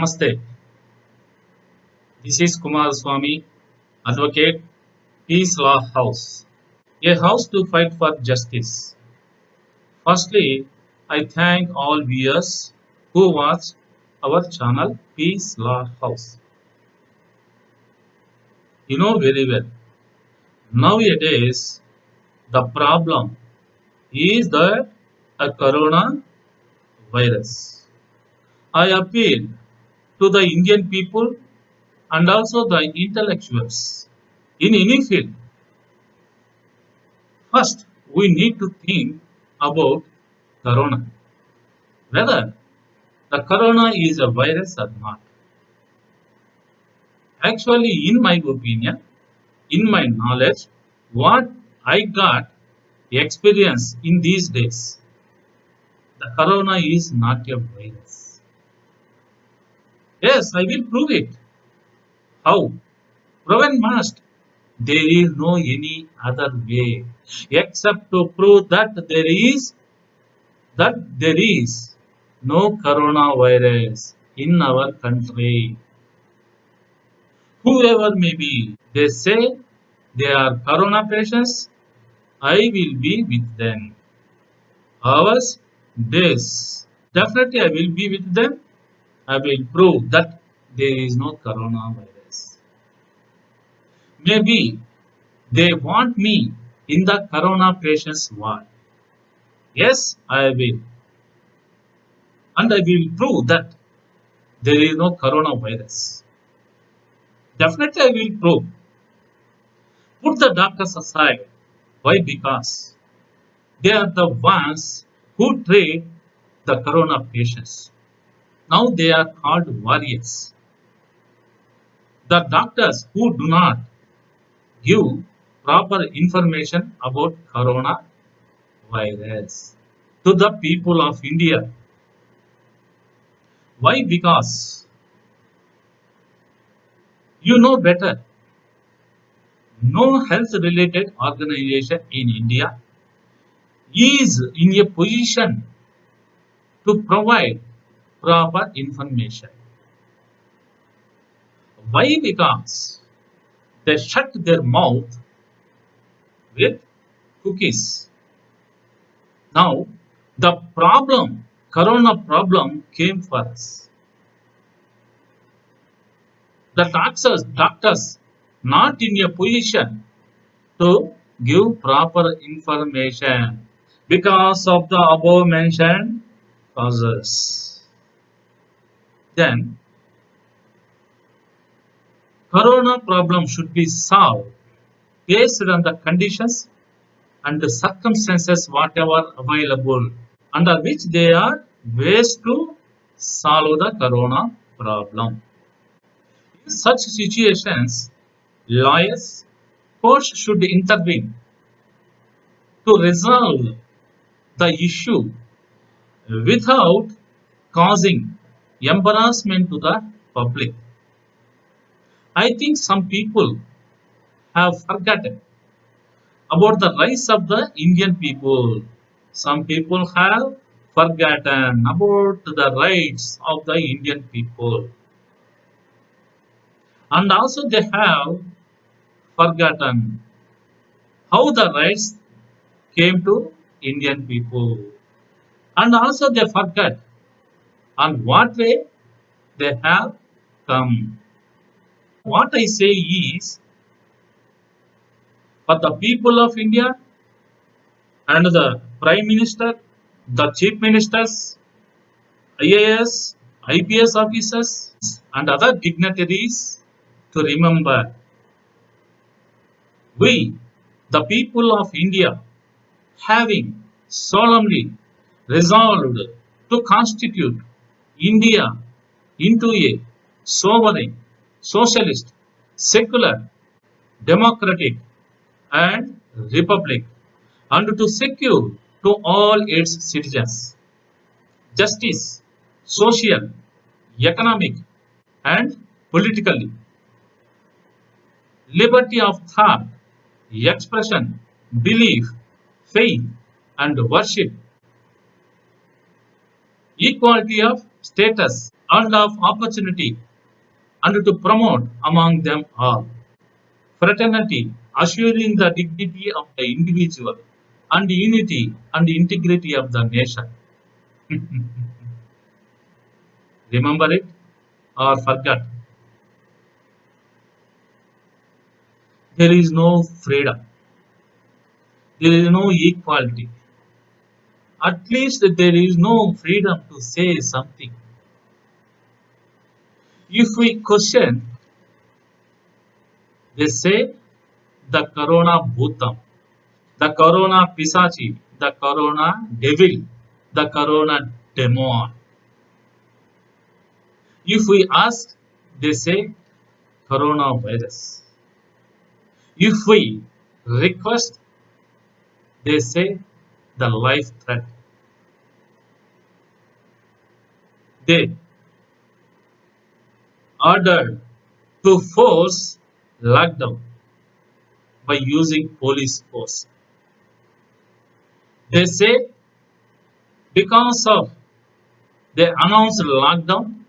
Namaste. This is Kumar Swami, Advocate, Peace Law House, a house to fight for justice. Firstly, I thank all viewers who watch our channel Peace Law House. You know very well, nowadays the problem is that a corona virus. I appeal to the Indian people and also the intellectuals in any field. First, we need to think about corona, whether the corona is a virus or not. Actually, in my opinion, in my knowledge, what I got experience in these days, the corona is not a virus. Yes, I will prove it. How? Proven must. There is no any other way except to prove that there is no coronavirus in our country. Whoever may be, they say they are corona patients, I will be with them. Hours, days. Definitely I will be with them. I will prove that there is no coronavirus. Maybe they want me in the corona patients ward. Yes, I will. And I will prove that there is no coronavirus. Definitely I will prove. Put the doctors aside. Why? Because they are the ones who treat the corona patients. Now they are called warriors. The doctors who do not give proper information about corona virus to the people of India. Why? Because you know better. No health related organization in India is in a position to provide proper information. Why? Because they shut their mouth with cookies. Now, the problem, corona problem came for us. The doctors not in a position to give proper information because of the above mentioned causes. Then, corona problem should be solved based on the conditions and the circumstances whatever available under which they are ways to solve the corona problem. In such situations, lawyers, courts should intervene to resolve the issue without causing embarrassment to the public. I think some people have forgotten about the rights of the Indian people. Some people have forgotten about the rights of the Indian people. And also they have forgotten how the rights came to Indian people. And also they forget on what way they have come. What I say is for the people of India and the Prime Minister, the Chief Ministers, IAS, IPS officers, and other dignitaries to remember we, the people of India, having solemnly resolved to constitute India into a sovereign, socialist, secular, democratic, and republic, and to secure to all its citizens justice, social, economic, and politically, liberty of thought, expression, belief, faith, and worship, equality of status and of opportunity, and to promote among them all fraternity, assuring the dignity of the individual and unity and integrity of the nation. Remember it or forget. There is no freedom, there is no equality. At least there is no freedom to say something. If we question, they say the corona bhutam, the corona pisachi, the corona devil, the corona demon. If we ask, they say coronavirus. If we request, they say the life threat. They ordered to force lockdown by using police force. They say because of they announced lockdown,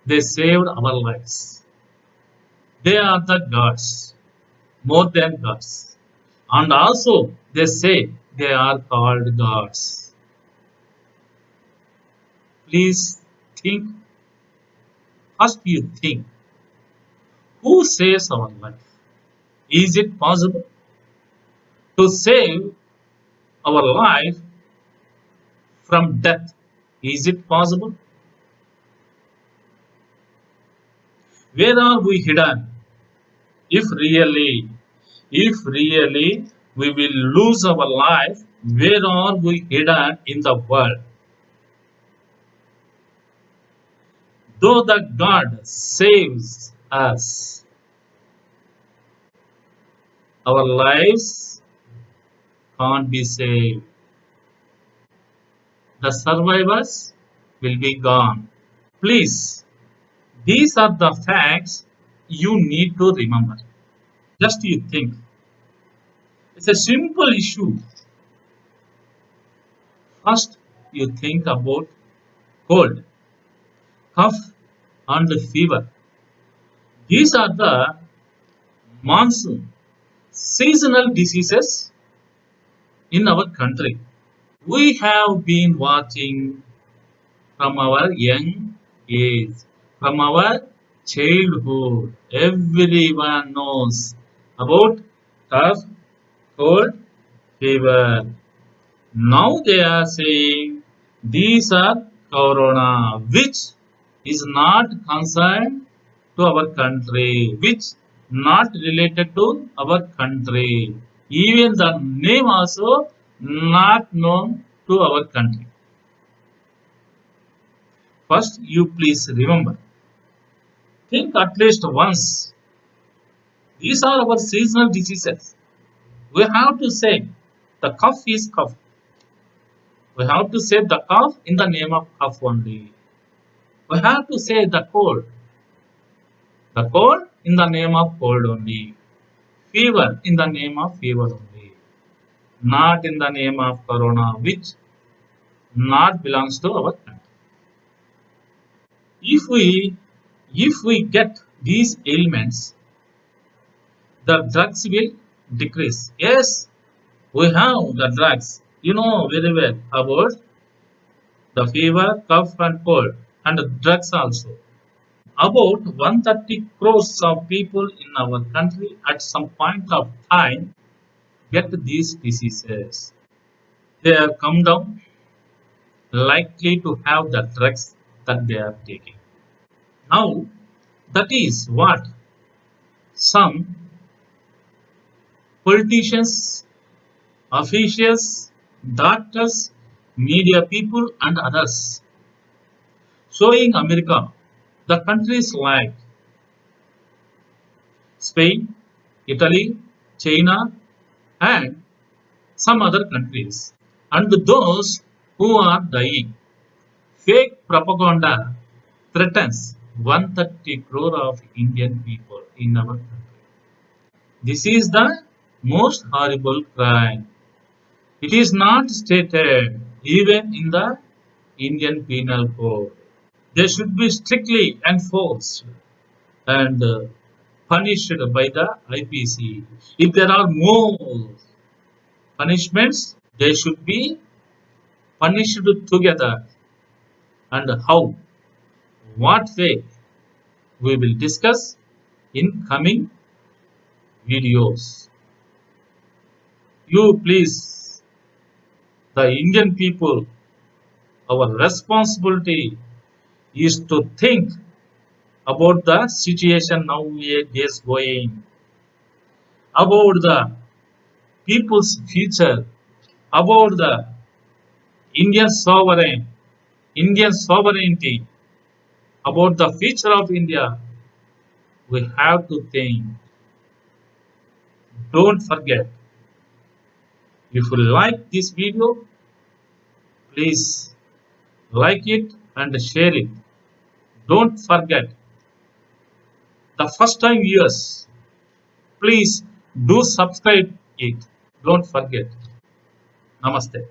they saved our lives. They are the gods, more than gods. And also they say they are called gods. Please think, first you think, who saves our life? Is it possible to save our life from death? Is it possible? Where are we hidden? If really, if really we will lose our life, where are we hidden in the world? Though the God saves us, our lives can't be saved. The survivors will be gone. Please, these are the facts you need to remember. Just you think. It's a simple issue. First, you think about cold, cough, and fever. These are the monsoon seasonal diseases in our country. We have been watching from our young age, from our childhood. Everyone knows about cough, cold, fever. Now they are saying these are corona, which is not concerned to our country, which not related to our country. Even the name also not known to our country. First, you please remember. Think at least once. These are our seasonal diseases. We have to say the cough is cough. We have to say the cough in the name of cough only. We have to say the cold in the name of cold only. Fever in the name of fever only. Not in the name of corona, which not belongs to our country. If we if we get these ailments, the drugs will decrease. Yes, we have the drugs. You know very well about the fever, cough, and cold, and the drugs also. About 130 crores of people in our country at some point of time get these diseases. They have come down likely to have the drugs that they are taking. Now, that is what some politicians, officials, doctors, media people, and others showing America, the countries like Spain, Italy, China, and some other countries, and those who are dying. Fake propaganda threatens 130 crore of Indian people in our country. This is the most horrible crime. It is not stated even in the Indian Penal Code. They should be strictly enforced and punished by the IPC. If there are more punishments, they should be punished together. And how? What way? We will discuss in coming videos. You please, the Indian people, our responsibility is to think about the situation nowadays going, about the people's future, about the Indian sovereignty, about the future of India. We have to think. Don't forget, if you like this video, please like it and share it. Don't forget, the first time viewers, please do subscribe it. Don't forget. Namaste.